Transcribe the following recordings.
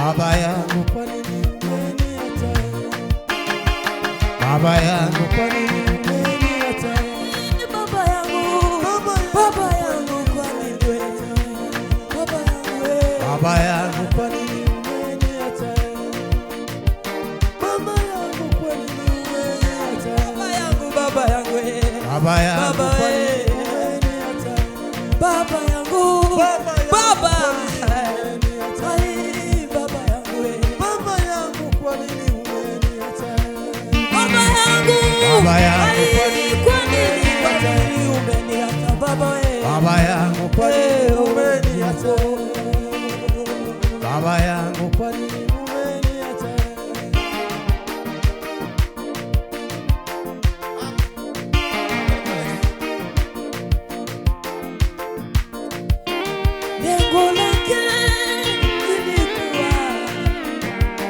Baba yangu kwa nini umeniacha? Baba yangu kwa nini umeniacha? Baba yangu, baba yangu kwa nini umeniacha? Baba yangu kwa nini umeniacha? Baba yangu kwa nini umeniacha? Baba yangu, Baba yangu kwa nini umeniacha? Baba yangu, baba Baba yangu kwa nini umeniacha? Baba yangu kwa nini umeniacha? Baba yangu kwa nini umeniacha? Lengo lake lilikuwa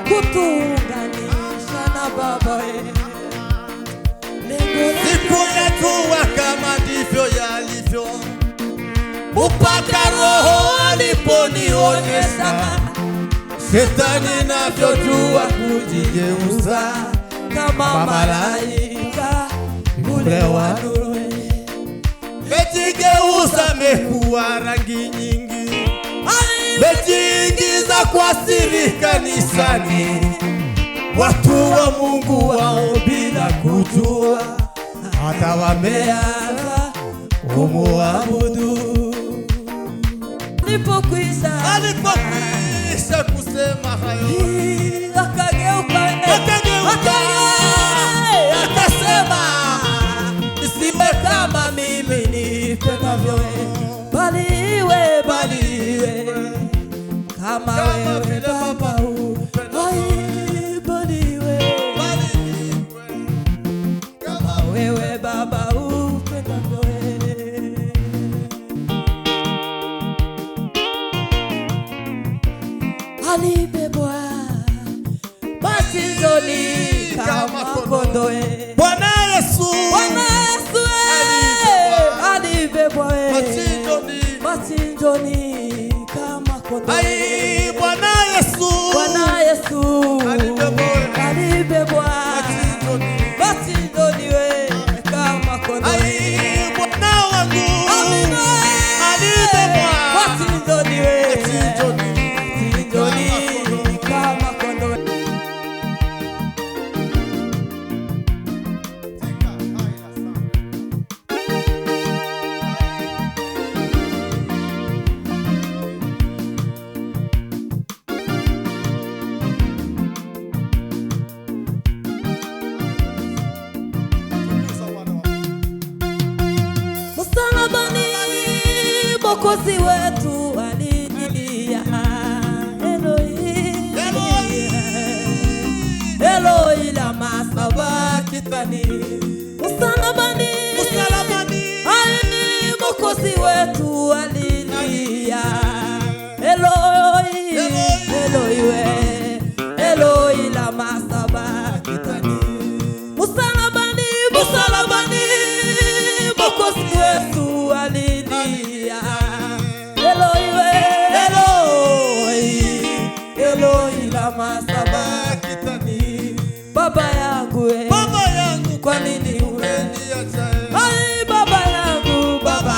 kutuunganisha na Baba. Sikuyajua kama ndivyo yalivyo, mpaka Roho aliponionyesha. Shetani navyojua kujigeuza kama malaika ule wa nuru, mejigeuza mekuwa rangi nyingi, mejiingiza kwa siri kanisani. Watu wa Mungu wao bila kujua, hata wameanza kumuabudu. Alipokwisha kusema hayo, akageuka akasema, isiwe kama mimi nipendavyo, bali iwe kama wewe Baba. Wewe Baba upendavyo. Alibebwa machinjoni kama kondoo. Bwana Yesu alibebwa machinjoni kama kondoo. Ai, Bwana Yesu alibebwa machinjoni kama kondoo. Ai, Bwana wangu alibebwa machinjoni kama kondoo. Msalabani Mwokozi wetu alilia, Eloi, Eloi lama sabakthani. Msalabani Mwokozi wetu alilia, Eloi, Eloi, Eloi lama sabakthani. Msalabani Mwokozi wetu alilia, Eloi, Eloi lama sabakthani. Baba yangu kwa nini umeniacha? Ai, baba yangu Baba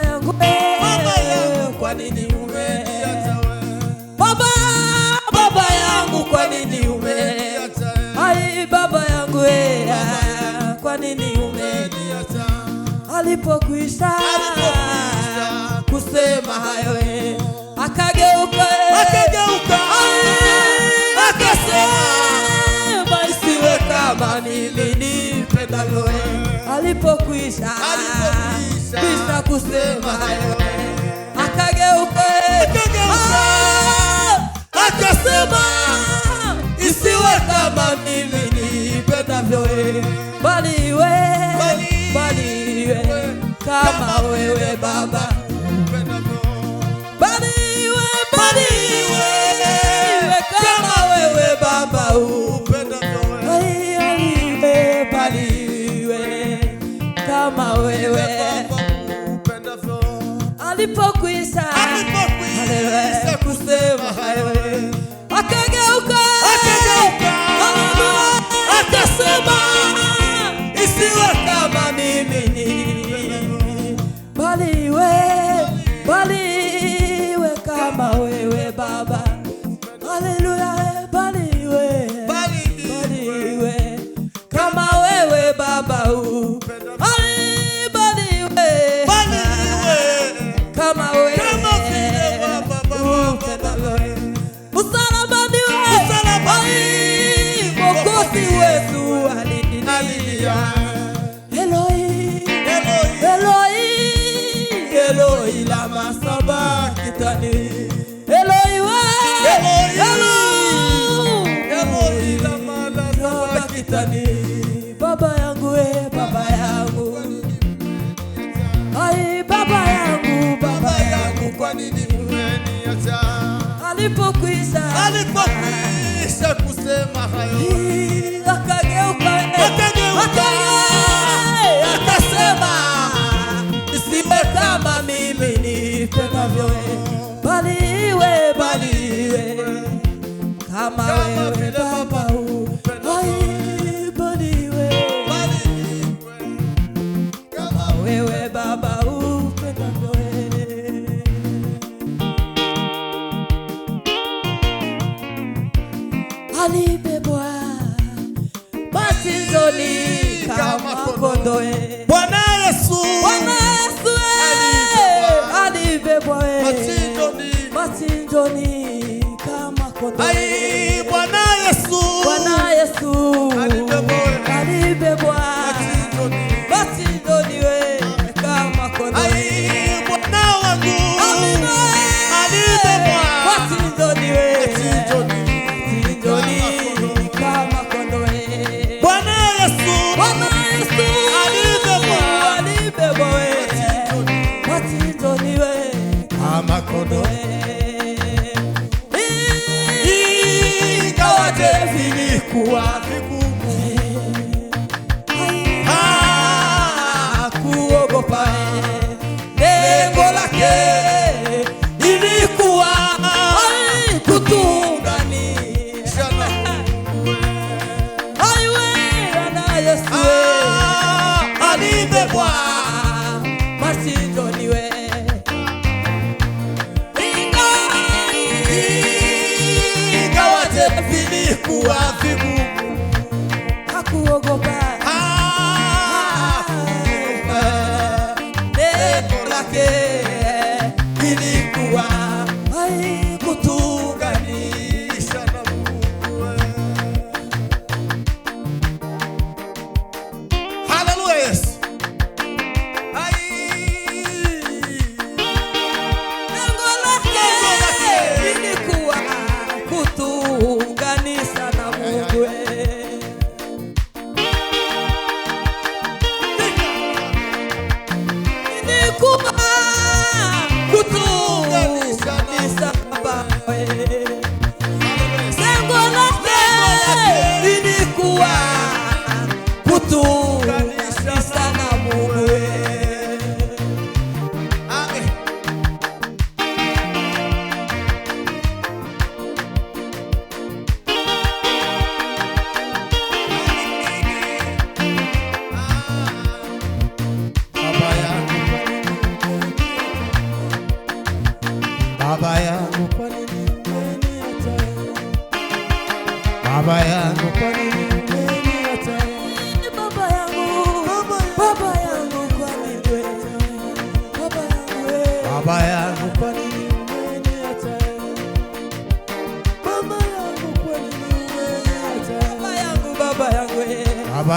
yangu kwa nini umeniacha? Baba yangu kwa nini umeniacha? Ai, baba yangu kwa nini umeniacha? Alipokwisha kusema hayo, akageuka akasema, isiwe kama mimi nipendavyo. Alipokwisha kusema hayo, akageuka akasema, isiwe kama mimi nipendavyo, bali iwe kama wewe Baba. Bali iwe kama wewe Baba upendavyo. Bali iwe kama wewe kama wewe Baba. Haleluya, bariwe kama wewe Baba. Bariwe kama wewe msalabani wewe Mwokozi wetu alilia. Eloi Eloi lama sabakthani. Eloi lama sabakthani. Baba yangu Baba yangu, ai Baba yangu, kwa nini umeniacha? Alipokwisha kusema hayo, akageuka akasema, nisiwe kama mimi nipendavyo, baliwe kama wewe Baba. Ai baliwe kama wewe Baba upendavyo. Alibebwa machinjoni kama kondoo. Bwana Yesu alibebwa machinjoni kama kondoo. Ai Bwana Yesu alibebwa machinjoni kama kondoo. Ai Bwana wangu alibebwa machinjoni kama kondoo. Bwana Yesu alibebwa machinjoni kama kondoo. Ingawaje vilikuwa vigumu, hakuogopa. Lengo lake ilikuwa kutuunganisha na Mungu. Na Yesu alibebwa machinjoni vilikuwa vigumu, hakuogopa. Neno lake ilikuwa kutuunganisha na Mungu. Haleluya Yesu. Neno lake ilikuwa kutuunganisha na Mungu. Ilikuwa kutuunganisha na Baba. Lengo lake ilikuwa kutuunganisha na Mungu. Baba yangu kwa nini umeniacha? Baba yangu kwa nini umeniacha? Baba yangu kwa nini Baba yangu kwa nini umeniacha? Baba yangu kwa nini umeniacha? Baba yangu Baba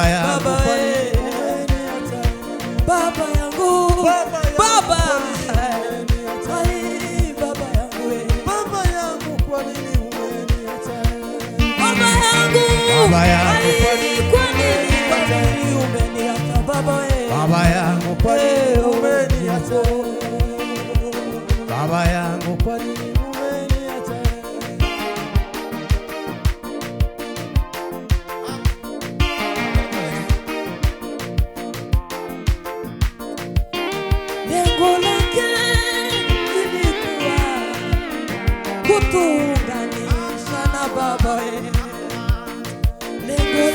yangu kwa nini umeniacha? Baba yangu Baba Baba yangu kwa nini umeniacha? Baba yangu kwa nini umeniacha? Baba yangu kwa nini umeniacha? Lengo lake ilikuwa kutuunganisha na Baba.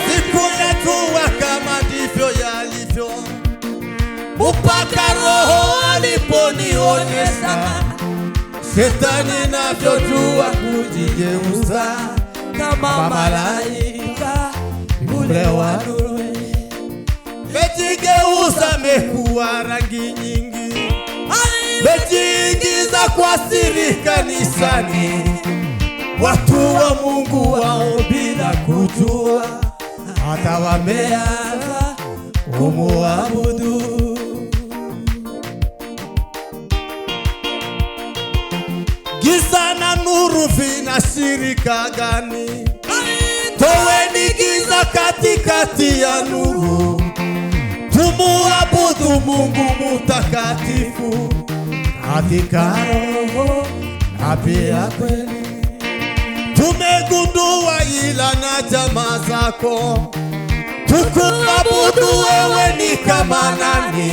Sikuyajua kama ndivyo yalivyo, mpaka Roho aliponionyesha Shetani navyojua kujigeuza kama malaika ule wa nuru. Mejigeuza mekuwa rangi nyingi, mejiingiza kwa siri kanisani. Watu wa Mungu wao bila kujua, hata wameanza kumuabudu. Giza na nuru vinashirika gani? Toweni giza katikati ya nuru, tumuabudu Mungu mtakatifu katika roho na pia kweli. Tumegundua ila na jamaa zako, tukuabudu wewe ni kama nani?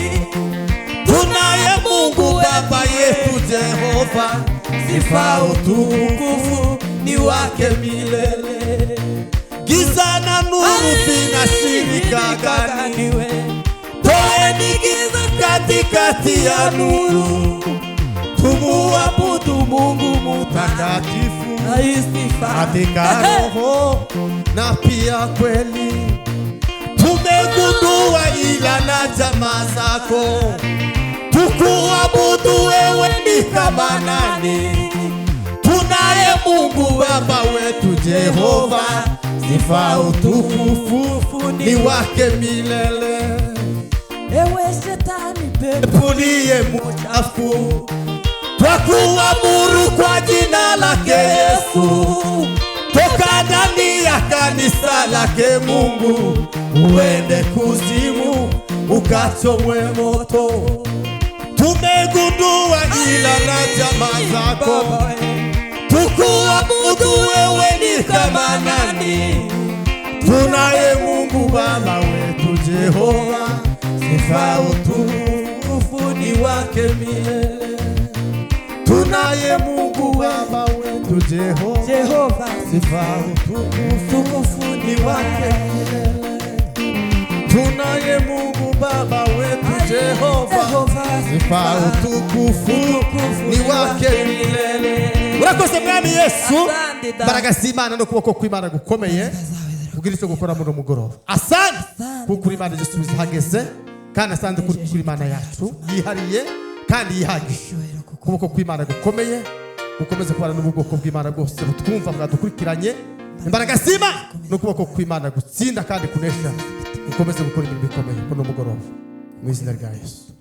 Tunaye Mungu Baba yetu Jehova, sifa utukufu ni wake milele. Giza na nuru vinashirika gani? Toeni giza katikati ya nuru, tumuabudu Mungu mtakatifu katika roho na pia kweli. Tumegundua ila na jamaa zako, tukuabudu wewe ni kama nani? Tunaye Mungu Baba wetu Jehova, sifa utukufu ni wake milele. Ewe Shetani pepo liye mchafu, twakuamuru kwa jina lake Yesu, toka ndani ya kanisa lake Mungu, uende kuzimu ukachomwe moto. Tumegundua ila na jamaa zako, tukuabudu wewe ni kama nani? Tunaye Mungu Baba wetu Jehova, sifa utukufu ni wake milele. Tunaye Mungu Baba wetu Jehova, sifa utukufu ni wake milele. Tunaye Mungu Baba wetu Jehova, sifa utukufu ni wake milele. Urakoze mwami Yesu, mbaraga z'Imana no kuboko kw'Imana gukomeye kugira icyo gukora muri mugoroba. Asante kuko Imana igisubizo hageze, kandi asante kuko Imana yacu yihariye kandi yihagije. Kuboko kw'Imana gukomeye gukomeze kubana n'ubwoko bw'Imana bwose butwumva bwadukurikiranye. Imbaraga z'Imana no kuboko kw'Imana gutsinda kandi kunesha, gukomeze gukora ibintu bikomeye muri mugoroba mu izina rya Yesu.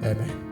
Amen.